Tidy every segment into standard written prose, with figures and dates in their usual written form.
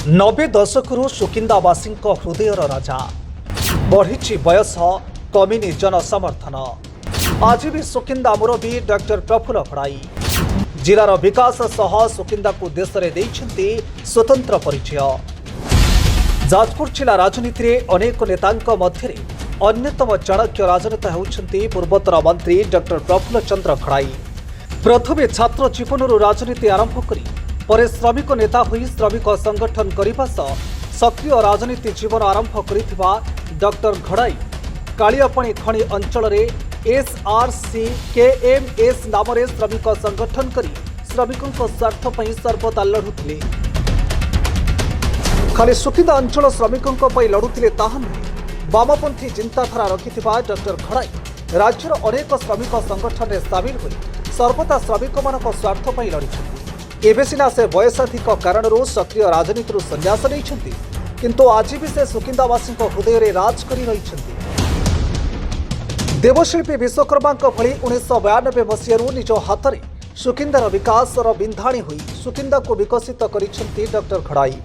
90 दशकରୁ ସୁକିନ୍ଦାବାସୀଙ୍କ ହୃଦୟର ରାଜା ବଢ଼ିଛି ବୟସ କମିନି ଜନସମର୍ଥନ ଆଜି ବି ସୁକିନ୍ଦା ମୁରବୀ ଡକ୍ଟର ପ୍ରଫୁଲ୍ଲ ଘଡ଼ାଇ ଜିଲ୍ଲାର ବିକାଶ ସହ ସୁକିନ୍ଦାକୁ ଦେଶରେ ଦେଇଛନ୍ତି ସ୍ୱତନ୍ତ୍ର ପରିଚୟ। ଯାଜପୁର ଜିଲ୍ଲା ରାଜନୀତିରେ ଅନେକ ନେତାଙ୍କ ମଧ୍ୟରେ ଅନ୍ୟତମ ଚାଣକ୍ୟ ରାଜନେତା ହେଉଛନ୍ତି ପୂର୍ବତନ ମନ୍ତ୍ରୀ ଡକ୍ଟର ପ୍ରଫୁଲ୍ଲ ଚନ୍ଦ୍ର ଘଡ଼ାଇ। ପ୍ରଥମେ ଛାତ୍ର ଜୀବନରୁ ରାଜନୀତି ଆରମ୍ଭ କରି ପରେ ଶ୍ରମିକ ନେତା ହୋଇ ଶ୍ରମିକ ସଂଗଠନ କରିବା ସହ ସକ୍ରିୟ ରାଜନୀତି ଜୀବନ ଆରମ୍ଭ କରିଥିବା ଡକ୍ଟର ଘଡ଼ାଇ କାଳିଆପାଣି ଖଣି ଅଞ୍ଚଳରେ SRCKMS ନାମରେ ଶ୍ରମିକ ସଂଗଠନ କରି ଶ୍ରମିକଙ୍କ ସ୍ୱାର୍ଥ ପାଇଁ ସର୍ବଦା ଲଢ଼ୁଥିଲେ। ଖାଲି ସୁକିନ୍ଦା ଅଞ୍ଚଳ ଶ୍ରମିକଙ୍କ ପାଇଁ ଲଢ଼ୁଥିଲେ ତାହା ନୁହେଁ, ବାମପନ୍ଥୀ ଚିନ୍ତାଧାରା ରଖିଥିବା ଡକ୍ଟର ଘଡ଼ାଇ ରାଜ୍ୟର ଅନେକ ଶ୍ରମିକ ସଂଗଠନରେ ସାମିଲ ହୋଇ ସର୍ବଦା ଶ୍ରମିକମାନଙ୍କ ସ୍ୱାର୍ଥ ପାଇଁ ଲଢ଼ିଛନ୍ତି। ଏବେ ସିନା ସେ ବୟସାଧିକ କାରଣରୁ ସକ୍ରିୟ ରାଜନୀତିରୁ ସନ୍ନ୍ୟାସ ନେଇଛନ୍ତି, କିନ୍ତୁ ଆଜି ବି ସେ ସୁକିନ୍ଦାବାସୀଙ୍କ ହୃଦୟରେ ରାଜ କରି ରହିଛନ୍ତି। ଦେବଶିଳ୍ପୀ ବିଶ୍ୱକର୍ମାଙ୍କ ଭଳି 1992 ମସିହାରୁ ନିଜ ହାତରେ ସୁକିନ୍ଦାର ବିକାଶର ବିନ୍ଧାଣୀ ହୋଇ ସୁକିନ୍ଦାକୁ ବିକଶିତ କରିଛନ୍ତି ଡକ୍ଟର ଘଡ଼ାଇ।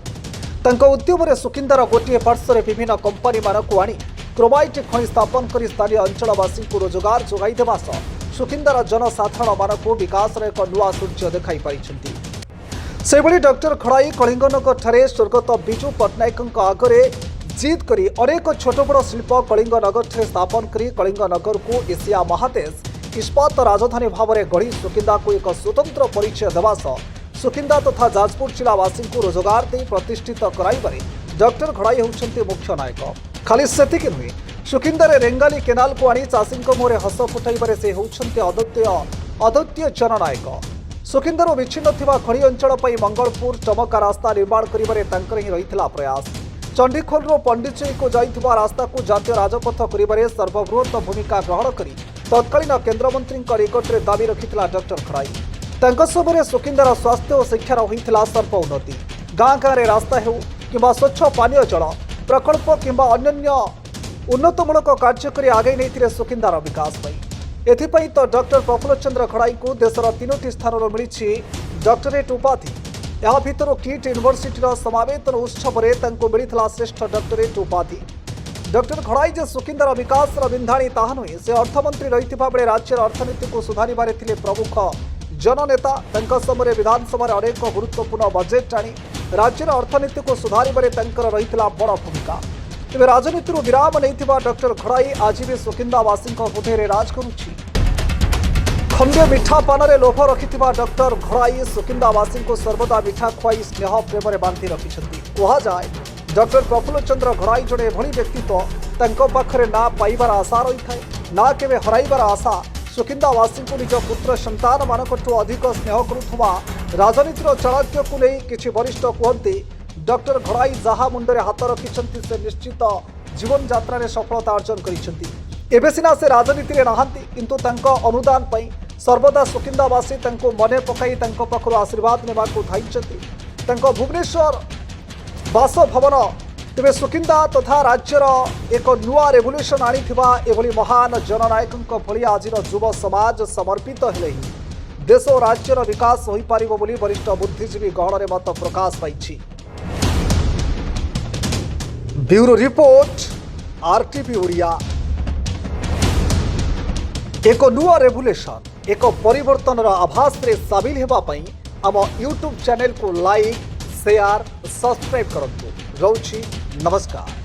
ତାଙ୍କ ଉଦ୍ୟମରେ ସୁକିନ୍ଦାର ଗୋଟିଏ ପାର୍ଶ୍ୱରେ ବିଭିନ୍ନ କମ୍ପାନୀମାନଙ୍କୁ ଆଣି କ୍ରୋମାଇଟ୍ ଖଣି ସ୍ଥାପନ କରି ସ୍ଥାନୀୟ ଅଞ୍ଚଳବାସୀଙ୍କୁ ରୋଜଗାର ଯୋଗାଇ ଦେବା ସହ ସୁକିନ୍ଦାର ଜନସାଧାରଣମାନଙ୍କୁ ବିକାଶର ଏକ ନୂଆ ସୂର୍ଯ୍ୟ ଦେଖାଇ ପାରିଛନ୍ତି। ସେଭଳି ଡକ୍ଟର ଘଡ଼ାଇ କଳିଙ୍ଗନଗରଠାରେ ସ୍ୱର୍ଗତ ବିଜୁ ପଟ୍ଟନାୟକଙ୍କ ଆଗରେ ଜିଦ୍ କରି ଅନେକ ଛୋଟ ବଡ଼ ଶିଳ୍ପ କଳିଙ୍ଗନଗରଠାରେ ସ୍ଥାପନ କରି କଳିଙ୍ଗନଗରକୁ ଏସିଆ ମହାଦେଶ ଇସ୍ପାତ ରାଜଧାନୀ ଭାବରେ ଗଢ଼ି ସୁକିନ୍ଦାକୁ ଏକ ସ୍ୱତନ୍ତ୍ର ପରିଚୟ ଦେବା ସହ ସୁକିନ୍ଦା ତଥା ଯାଜପୁର ଜିଲ୍ଲାବାସୀଙ୍କୁ ରୋଜଗାର ଦେଇ ପ୍ରତିଷ୍ଠିତ କରାଇବାରେ ଡକ୍ଟର ଘଡ଼ାଇ ହେଉଛନ୍ତି ମୁଖ୍ୟ ନାୟକ। ଖାଲି ସେତିକି ନୁହେଁ, ସୁକିନ୍ଦାରେ ରେଙ୍ଗାଲି କେନାଲକୁ ଆଣି ଚାଷୀଙ୍କ ମୁହଁରେ ହସ ଫୁଟାଇବାରେ ସେ ହେଉଛନ୍ତି ଅଦ୍ୱିତୀୟ ଜନନାୟକ। ସୁକିନ୍ଦାରୁ ବିଚ୍ଛିନ୍ନ ଥିବା ଖଣି ଅଞ୍ଚଳ ପାଇଁ ମଙ୍ଗଳପୁର ଚମକା ରାସ୍ତା ନିର୍ମାଣ କରିବାରେ ତାଙ୍କର ହିଁ ରହିଥିଲା ପ୍ରୟାସ। ଚଣ୍ଡିଖୋଲରୁ ପଣ୍ଡିଚେରୀକୁ ଯାଇଥିବା ରାସ୍ତାକୁ ଜାତୀୟ ରାଜପଥ କରିବାରେ ସର୍ବବୃହତ ଭୂମିକା ଗ୍ରହଣ କରି ତତ୍କାଳୀନ କେନ୍ଦ୍ରମନ୍ତ୍ରୀଙ୍କ ନିକଟରେ ଦାବି ରଖିଥିଲା ଡକ୍ଟର ଘଡ଼ାଇ। ତାଙ୍କ ସମୟରେ ସୁକିନ୍ଦାର ସ୍ୱାସ୍ଥ୍ୟ ଓ ଶିକ୍ଷାର ହୋଇଥିଲା ସର୍ବ ଉନ୍ନତି। ଗାଁ ଗାଁରେ ରାସ୍ତା ହେଉ କିମ୍ବା ସ୍ୱଚ୍ଛ ପାନୀୟ ଜଳ ପ୍ରକଳ୍ପ କିମ୍ବା ଅନ୍ୟାନ୍ୟ ଉନ୍ନତମୂଳକ କାର୍ଯ୍ୟ କରି ଆଗେଇ ନେଇଥିଲେ ସୁକିନ୍ଦାର ବିକାଶ ପାଇଁ। ଏଥିପାଇଁ ତ ଡକ୍ଟର ପ୍ରଫୁଲ୍ଲ ଚନ୍ଦ୍ର ଘଡ଼ାଇଙ୍କୁ ଦେଶର 3ଟି ସ୍ଥାନରୁ ମିଳିଛି ଡକ୍ଟରେଟ୍ ଉପାଧି। ଏହା ଭିତରୁ କିଟ୍ ୟୁନିଭର୍ସିଟିର ସମାବେଦନ ଉତ୍ସବରେ ତାଙ୍କୁ ମିଳିଥିଲା ଶ୍ରେଷ୍ଠ ଡକ୍ଟରେଟ୍ ଉପାଧି। ଡକ୍ଟର ଘଡ଼ାଇ ଯେ ସୁକିନ୍ଦାର ବିକାଶର ବିନ୍ଧାଣୀ ତାହା ନୁହେଁ, ସେ ଅର୍ଥମନ୍ତ୍ରୀ ରହିଥିବା ବେଳେ ରାଜ୍ୟର ଅର୍ଥନୀତିକୁ ସୁଧାରିବାରେ ଥିଲେ ପ୍ରମୁଖ ଜନନେତା। ତାଙ୍କ ସମୟରେ ବିଧାନସଭାରେ ଅନେକ ଗୁରୁତ୍ୱପୂର୍ଣ୍ଣ ବଜେଟ୍ ଆଣି ରାଜ୍ୟର ଅର୍ଥନୀତିକୁ ସୁଧାରିବାରେ ତାଙ୍କର ରହିଥିଲା ବଡ଼ ଭୂମିକା। ତେବେ ରାଜନୀତିରୁ ବିରାମ ନେଇଥିବା ଡକ୍ଟର ଘଡ଼ାଇ ଆଜି ବି ସୁକିନ୍ଦାବାସୀଙ୍କ ହୃଦୟରେ ରାଜ କରୁଛି। ଖଣ୍ଡେ ମିଠା ପାନରେ ଲୋଭ ରଖିଥିବା ଡକ୍ଟର ଘଡ଼ାଇ ସୁକିନ୍ଦାବାସୀଙ୍କୁ ସର୍ବଦା ମିଠା ଖୁଆଇ ସ୍ନେହ ପ୍ରେମରେ ବାନ୍ଧି ରଖିଛନ୍ତି। କୁହାଯାଏ ଡକ୍ଟର ପ୍ରଫୁଲ୍ଲ ଚନ୍ଦ୍ର ଘଡ଼ାଇ ଜଣେ ଏଭଳି ବ୍ୟକ୍ତିତ୍ୱ, ତାଙ୍କ ପାଖରେ ନା ପାଇବାର ଆଶା ରହିଥାଏ ନା କେବେ ହରାଇବାର ଆଶା। ସୁକିନ୍ଦାବାସୀଙ୍କୁ ନିଜ ପୁତ୍ର ସନ୍ତାନମାନଙ୍କଠୁ ଅଧିକ ସ୍ନେହ କରୁଥିବା ରାଜନୀତିର ଚାଣକ୍ୟକୁ ନେଇ କିଛି ବରିଷ୍ଠ କୁହନ୍ତି, ଡକ୍ଟର ଘଡ଼ାଇ ଯାହା ମୁଣ୍ଡରେ ହାତ ରଖିଛନ୍ତି ସେ ନିଶ୍ଚିତ ଜୀବନଯାତ୍ରାରେ ସଫଳତା ଅର୍ଜନ କରିଛନ୍ତି। ଏବେ ସିନା ସେ ରାଜନୀତିରେ ନାହାନ୍ତି, କିନ୍ତୁ ତାଙ୍କ ଅନୁଦାନ ପାଇଁ ସର୍ବଦା ସୁକିନ୍ଦାବାସୀ ତାଙ୍କୁ ମନେ ପକାଇ ତାଙ୍କ ପାଖରୁ ଆଶୀର୍ବାଦ ନେବାକୁ ଧାଇଁଛନ୍ତି। ତାଙ୍କ ଭୁବନେଶ୍ୱର ବାସଭବନ ତେବେ ସୁକିନ୍ଦା ତଥା ରାଜ୍ୟର ଏକ ନୂଆ ରେଭଲ୍ୟୁସନ୍ ଆଣିଥିବା ଏଭଳି ମହାନ ଜନନାୟକଙ୍କ ଭଳି ଆଜିର ଯୁବ ସମାଜ ସମର୍ପିତ ହେଲେ ହିଁ ଦେଶ ଓ ରାଜ୍ୟର ବିକାଶ ହୋଇପାରିବ ବୋଲି ବରିଷ୍ଠ ବୁଦ୍ଧିଜୀବୀ ଗହଣରେ ମତ ପ୍ରକାଶ ପାଇଛି। Bureau report, RTV Odia. ଏକ ନୂଆ ରେଭଲ୍ୟୁସନ୍, ଏକ ପରିବର୍ତ୍ତନର ଆଭାସରେ ସାମିଲ ହେବା ପାଇଁ ଆମ ୟୁଟ୍ୟୁବ୍ ଚ୍ୟାନେଲକୁ ଲାଇକ୍, ସେୟାର, ସବସ୍କ୍ରାଇବ୍ କରନ୍ତୁ। ରହୁଛି, ନମସ୍କାର।